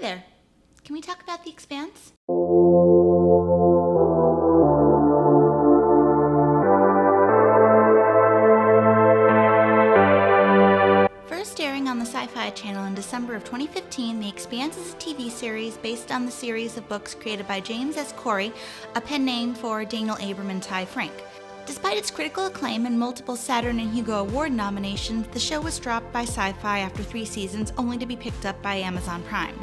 Hey there. Can we talk about The Expanse? First airing on the Sci-Fi Channel in December of 2015, The Expanse is a TV series based on the series of books created by James S. Corey, a pen name for Daniel Abram and Ty Frank. Despite its critical acclaim and multiple Saturn and Hugo Award nominations, the show was dropped by Sci-Fi after 3 seasons, only to be picked up by Amazon Prime.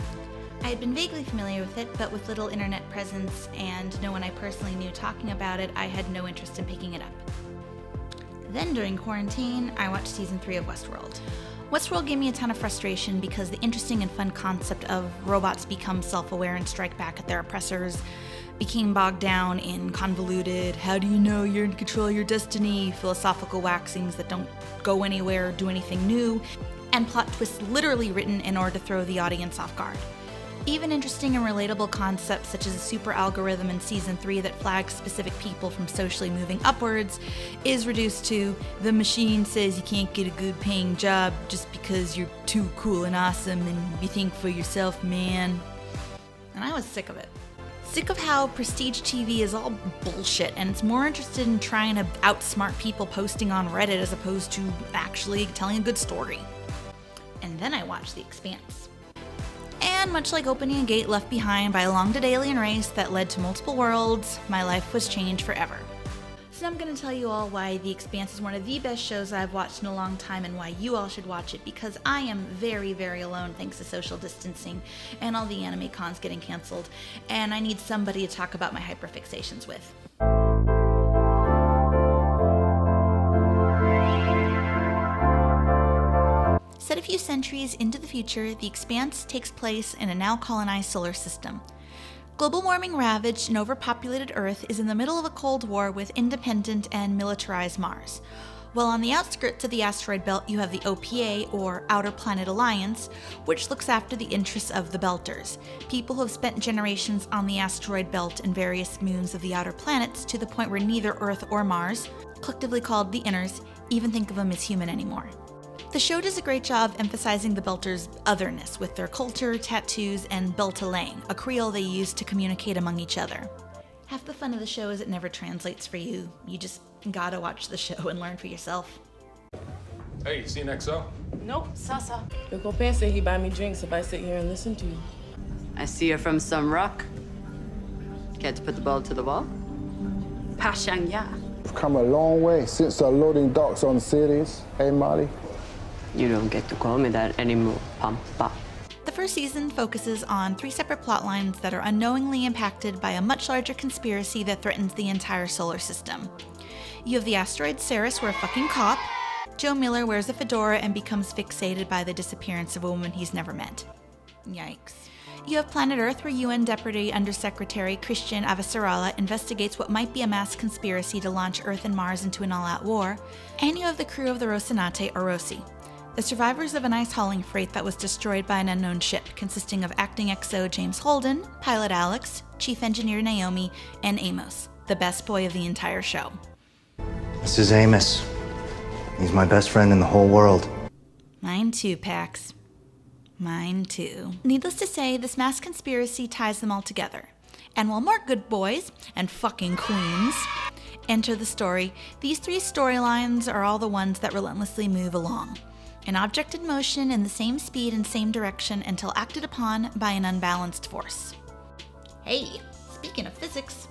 I had been vaguely familiar with it, but with little internet presence and no one I personally knew talking about it, I had no interest in picking it up. Then during quarantine, I watched season 3 of Westworld. Westworld gave me a ton of frustration because the interesting and fun concept of robots become self-aware and strike back at their oppressors became bogged down in convoluted, how do you know you're in control of your destiny, philosophical waxings that don't go anywhere or do anything new, and plot twists literally written in order to throw the audience off guard. Even interesting and relatable concepts such as a super algorithm in season 3 that flags specific people from socially moving upwards is reduced to the machine says you can't get a good paying job just because you're too cool and awesome and you think for yourself, man. And I was sick of it. Sick of how prestige TV is all bullshit and it's more interested in trying to outsmart people posting on Reddit as opposed to actually telling a good story. And then I watched The Expanse. And much like opening a gate left behind by a long-dead alien race that led to multiple worlds, my life was changed forever. So I'm going to tell you all why The Expanse is one of the best shows I've watched in a long time and why you all should watch it, because I am very, very alone thanks to social distancing and all the anime cons getting canceled, and I need somebody to talk about my hyperfixations with. Set a few centuries into the future, The Expanse takes place in a now colonized solar system. Global warming ravaged and overpopulated Earth is in the middle of a Cold War with independent and militarized Mars. While on the outskirts of the asteroid belt you have the OPA, or Outer Planet Alliance, which looks after the interests of the Belters, people who have spent generations on the asteroid belt and various moons of the outer planets to the point where neither Earth or Mars, collectively called the Inners, even think of them as human anymore. The show does a great job emphasizing the Belters' otherness with their culture, tattoos, and beltalang, a creole they use to communicate among each other. Half the fun of the show is it never translates for you. You just gotta watch the show and learn for yourself. Hey, you seen XO? Nope, Sasa. Your compare said he buy me drinks if I sit here and listen to you. I see you're from some rock. Care to put the ball to the wall? Pashang ya. We've come a long way since the loading docks on cities. Hey, Molly? You don't get to call me that anymore, Pampa. The first season focuses on 3 separate plot lines that are unknowingly impacted by a much larger conspiracy that threatens the entire solar system. You have the asteroid Ceres, where a fucking cop, Joe Miller wears a fedora and becomes fixated by the disappearance of a woman he's never met. Yikes. You have Planet Earth, where UN Deputy Undersecretary Christian Avasarala investigates what might be a mass conspiracy to launch Earth and Mars into an all-out war. And you have the crew of the Rocinante, or Rossi, the survivors of an ice hauling freight that was destroyed by an unknown ship, consisting of acting XO James Holden, pilot Alex, chief engineer Naomi, and Amos, the best boy of the entire show. This is Amos. He's my best friend in the whole world. Mine too, Pax. Mine too. Needless to say, this mass conspiracy ties them all together. And while more good boys and fucking queens enter the story, these 3 storylines are all the ones that relentlessly move along. An object in motion in the same speed and same direction until acted upon by an unbalanced force. Hey, speaking of physics.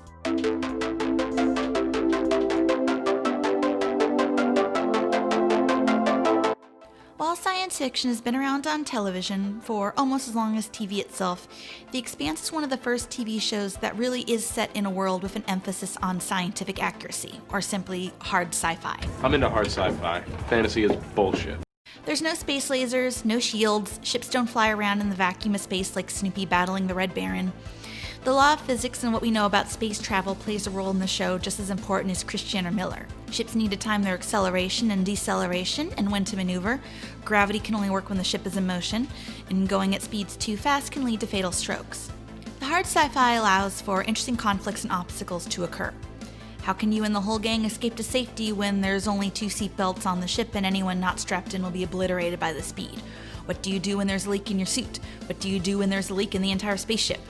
While science fiction has been around on television for almost as long as TV itself, The Expanse is one of the first TV shows that really is set in a world with an emphasis on scientific accuracy, or simply hard sci-fi. I'm into hard sci-fi. Fantasy is bullshit. There's no space lasers, no shields, ships don't fly around in the vacuum of space like Snoopy battling the Red Baron. The law of physics and what we know about space travel plays a role in the show just as important as Christian or Miller. Ships need to time their acceleration and deceleration and when to maneuver. Gravity can only work when the ship is in motion, and going at speeds too fast can lead to fatal strokes. The hard sci-fi allows for interesting conflicts and obstacles to occur. How can you and the whole gang escape to safety when there's only 2 seatbelts on the ship and anyone not strapped in will be obliterated by the speed? What do you do when there's a leak in your suit? What do you do when there's a leak in the entire spaceship?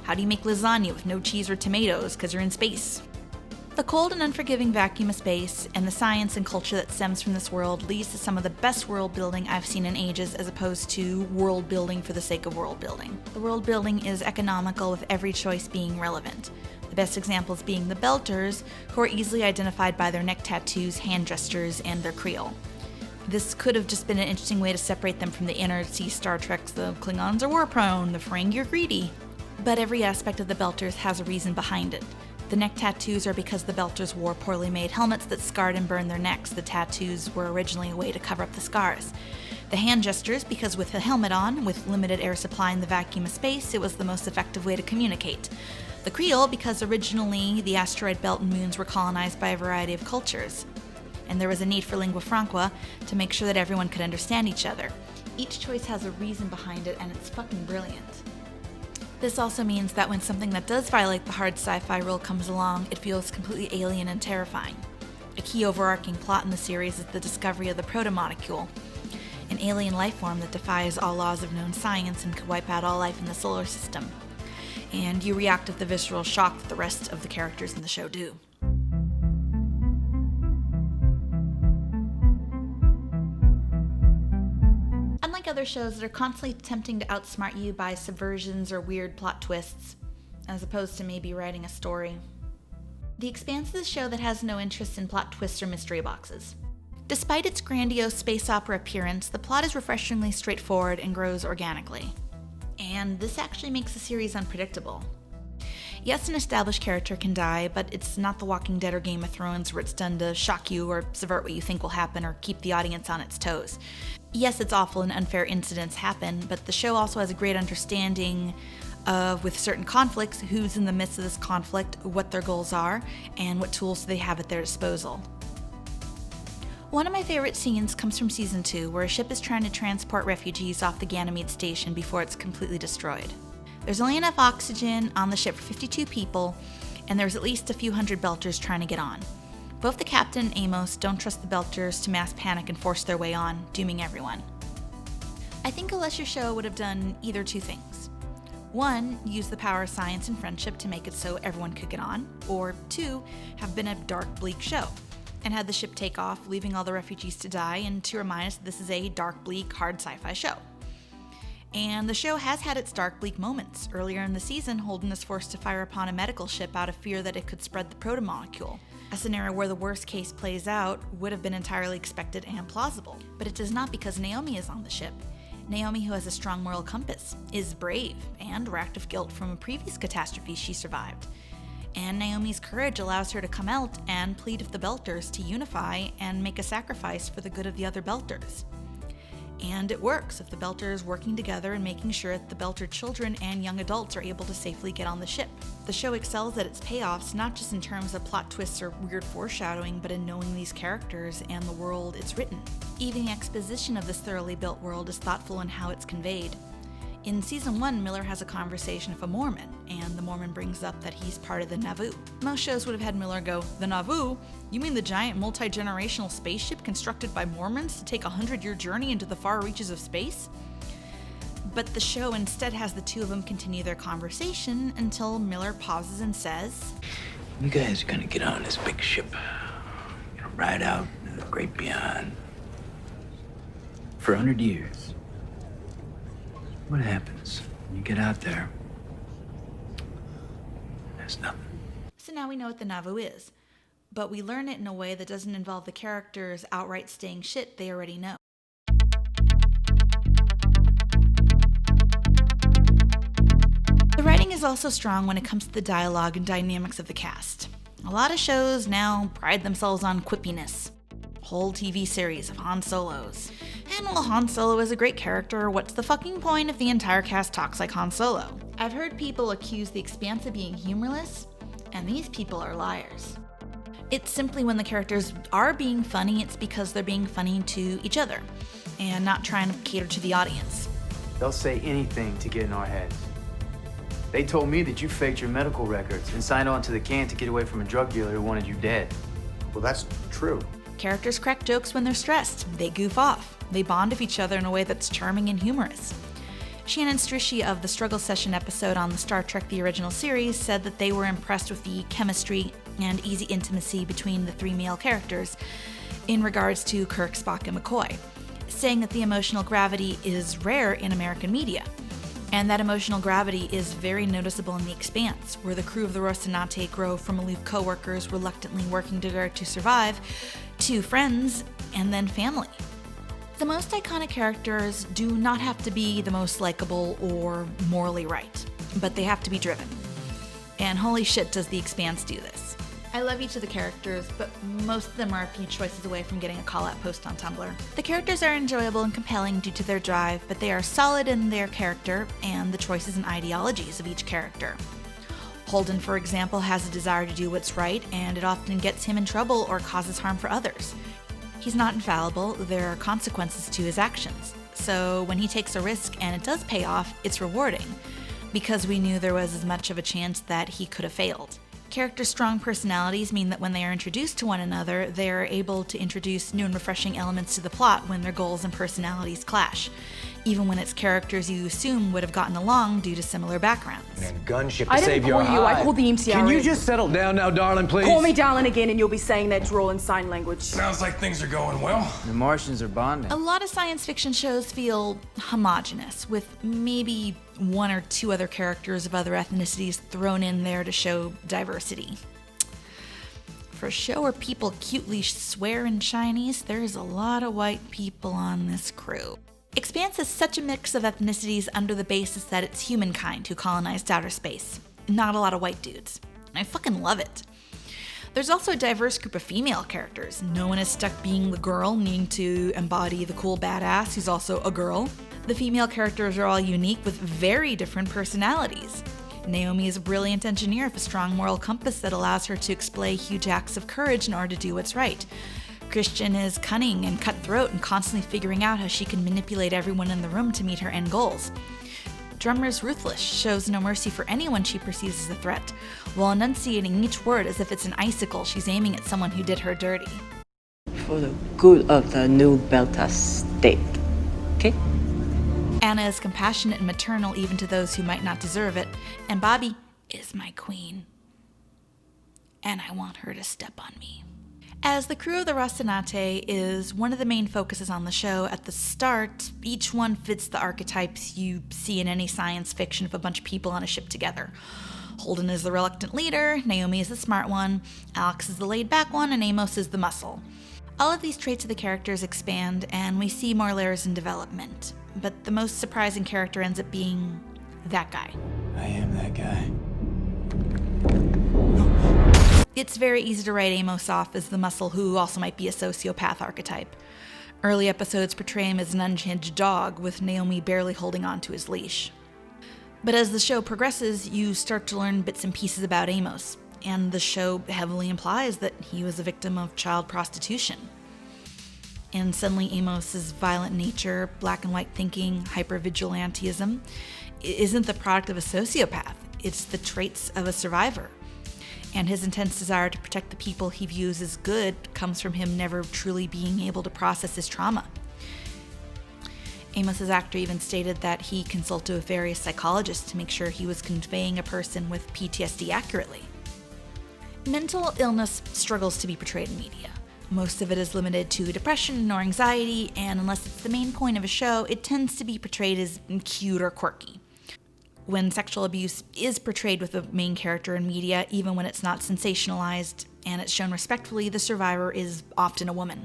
How do you make lasagna with no cheese or tomatoes because you're in space? The cold and unforgiving vacuum of space and the science and culture that stems from this world leads to some of the best world building I've seen in ages, as opposed to world building for the sake of world building. The world building is economical, with every choice being relevant. The best examples being the Belters, who are easily identified by their neck tattoos, hand gestures, and their Creole. This could have just been an interesting way to separate them from the inner sea Star Treks, the Klingons are war prone, the Ferengi are greedy. But every aspect of the Belters has a reason behind it. The neck tattoos are because the Belters wore poorly made helmets that scarred and burned their necks. The tattoos were originally a way to cover up the scars. The hand gestures because with a helmet on, with limited air supply in the vacuum of space, it was the most effective way to communicate. The Creole because originally the asteroid belt and moons were colonized by a variety of cultures, and there was a need for lingua franca to make sure that everyone could understand each other. Each choice has a reason behind it, and it's fucking brilliant. This also means that when something that does violate the hard sci-fi rule comes along, it feels completely alien and terrifying. A key overarching plot in the series is the discovery of the protomolecule, an alien life form that defies all laws of known science and could wipe out all life in the solar system. And you react with the visceral shock that the rest of the characters in the show do. Unlike other shows that are constantly attempting to outsmart you by subversions or weird plot twists, as opposed to maybe writing a story, The Expanse is a show that has no interest in plot twists or mystery boxes. Despite its grandiose space opera appearance, the plot is refreshingly straightforward and grows organically. And this actually makes the series unpredictable. Yes, an established character can die, but it's not The Walking Dead or Game of Thrones where it's done to shock you or subvert what you think will happen or keep the audience on its toes. Yes, it's awful and unfair incidents happen, but the show also has a great understanding of, with certain conflicts, who's in the midst of this conflict, what their goals are, and what tools they have at their disposal. One of my favorite scenes comes from Season 2, where a ship is trying to transport refugees off the Ganymede station before it's completely destroyed. There's only enough oxygen on the ship for 52 people, and there's at least a few hundred Belters trying to get on. Both the captain and Amos don't trust the Belters to mass panic and force their way on, dooming everyone. I think a lesser show would have done either two things. One, use the power of science and friendship to make it so everyone could get on, or two, have been a dark, bleak show, and had the ship take off, leaving all the refugees to die, and to remind us that this is a dark, bleak, hard sci-fi show. And the show has had its dark, bleak moments. Earlier in the season, Holden is forced to fire upon a medical ship out of fear that it could spread the protomolecule. A scenario where the worst case plays out would have been entirely expected and plausible. But it does not, because Naomi is on the ship. Naomi, who has a strong moral compass, is brave and racked with guilt from a previous catastrophe she survived. And Naomi's courage allows her to come out and plead with the Belters to unify and make a sacrifice for the good of the other Belters. And it works, with the Belters working together and making sure that the Belter children and young adults are able to safely get on the ship. The show excels at its payoffs, not just in terms of plot twists or weird foreshadowing, but in knowing these characters and the world it's written. Even the exposition of this thoroughly built world is thoughtful in how it's conveyed. In Season 1, Miller has a conversation with a Mormon, and the Mormon brings up that he's part of the Nauvoo. Most shows would have had Miller go, "The Nauvoo? You mean the giant multi-generational spaceship constructed by Mormons to take a 100-year journey into the far reaches of space?" But the show instead has the two of them continue their conversation until Miller pauses and says, "You guys are gonna get on this big ship. You're gonna ride out into the great beyond. For 100 years. What happens when you get out there? There's nothing." So now we know what the Nauvoo is, but we learn it in a way that doesn't involve the characters outright saying shit they already know. The writing is also strong when it comes to the dialogue and dynamics of the cast. A lot of shows now pride themselves on quippiness. Whole TV series of Han Solos. And while Han Solo is a great character, what's the fucking point if the entire cast talks like Han Solo? I've heard people accuse The Expanse of being humorless, and these people are liars. It's simply when the characters are being funny, it's because they're being funny to each other, and not trying to cater to the audience. They'll say anything to get in our heads. They told me that you faked your medical records and signed on to the can to get away from a drug dealer who wanted you dead. Well, that's true. Characters crack jokes when they're stressed. They goof off. They bond with each other in a way that's charming and humorous. Shannon Strishy of the Struggle Session episode on the Star Trek The Original Series said that they were impressed with the chemistry and easy intimacy between the three male characters in regards to Kirk, Spock, and McCoy, saying that the emotional gravity is rare in American media. And that emotional gravity is very noticeable in The Expanse, where the crew of the Rocinante grow from aloof co-workers reluctantly working together to survive, to friends, and then family. The most iconic characters do not have to be the most likable or morally right, but they have to be driven. And holy shit does The Expanse do this. I love each of the characters, but most of them are a few choices away from getting a call-out post on Tumblr. The characters are enjoyable and compelling due to their drive, but they are solid in their character and the choices and ideologies of each character. Holden, for example, has a desire to do what's right, and it often gets him in trouble or causes harm for others. He's not infallible, there are consequences to his actions. So when he takes a risk and it does pay off, it's rewarding, because we knew there was as much of a chance that he could have failed. Characters' strong personalities mean that when they are introduced to one another, they are able to introduce new and refreshing elements to the plot when their goals and personalities clash, even when it's characters you assume would have gotten along due to similar backgrounds. And gunship to I save didn't your call you. hide. I called the MTR. Can you just settle down now, darling, please? Call me darling again and you'll be saying that drawl in sign language. Sounds like things are going well. The Martians are bonding. A lot of science fiction shows feel homogenous, with maybe one or two other characters of other ethnicities thrown in there to show diversity. For a show where people cutely swear in Chinese, there's a lot of white people on this crew. Expanse is such a mix of ethnicities under the basis that it's humankind who colonized outer space, not a lot of white dudes. I fucking love it. There's also a diverse group of female characters. No one is stuck being the girl, needing to embody the cool badass who's also a girl. The female characters are all unique with very different personalities. Naomi is a brilliant engineer with a strong moral compass that allows her to display huge acts of courage in order to do what's right. Christian is cunning and cutthroat and constantly figuring out how she can manipulate everyone in the room to meet her end goals. Drummer is ruthless, shows no mercy for anyone she perceives as a threat, while enunciating each word as if it's an icicle she's aiming at someone who did her dirty. For the good of the new Belta state, okay? Anna is compassionate and maternal even to those who might not deserve it, and Bobby is my queen. And I want her to step on me. As the crew of the Rocinante is one of the main focuses on the show, at the start, each one fits the archetypes you see in any science fiction of a bunch of people on a ship together. Holden is the reluctant leader, Naomi is the smart one, Alex is the laid-back one, and Amos is the muscle. All of these traits of the characters expand, and we see more layers in development. But the most surprising character ends up being that guy. I am that guy. It's very easy to write Amos off as the muscle who also might be a sociopath archetype. Early episodes portray him as an unhinged dog, with Naomi barely holding on to his leash. But as the show progresses, you start to learn bits and pieces about Amos, and the show heavily implies that he was a victim of child prostitution. And suddenly Amos's violent nature, black and white thinking, hyper-vigilantism, isn't the product of a sociopath, it's the traits of a survivor. And his intense desire to protect the people he views as good comes from him never truly being able to process his trauma. Amos's actor even stated that he consulted with various psychologists to make sure he was conveying a person with PTSD accurately. Mental illness struggles to be portrayed in media. Most of it is limited to depression or anxiety, and unless it's the main point of a show, it tends to be portrayed as cute or quirky. When sexual abuse is portrayed with a main character in media, even when it's not sensationalized and it's shown respectfully, the survivor is often a woman.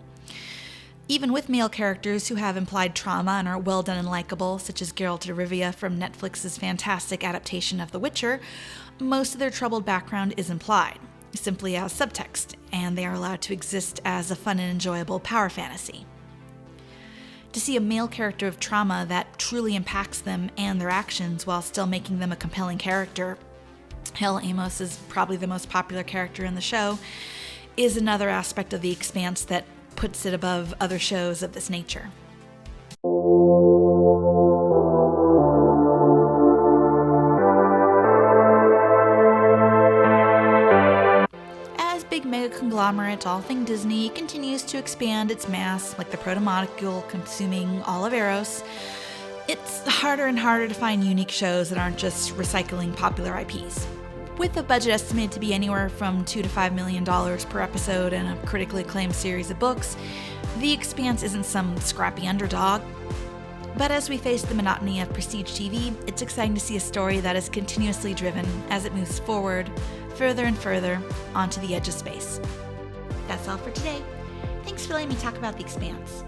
Even with male characters who have implied trauma and are well done and likable, such as Geralt of Rivia from Netflix's fantastic adaptation of The Witcher, most of their troubled background is implied, simply as subtext, and they are allowed to exist as a fun and enjoyable power fantasy. To see a male character of trauma that truly impacts them and their actions while still making them a compelling character, hell, Amos is probably the most popular character in the show, is another aspect of The Expanse that puts it above other shows of this nature. conglomerate, all thing Disney, continues to expand its mass like the protomolecule consuming all of Eros, it's harder and harder to find unique shows that aren't just recycling popular IPs. With a budget estimated to be anywhere from $2 to $5 million per episode and a critically acclaimed series of books, The Expanse isn't some scrappy underdog. But as we face the monotony of prestige TV, it's exciting to see a story that is continuously driven as it moves forward, further and further, onto the edge of space. That's all for today. Thanks for letting me talk about The Expanse.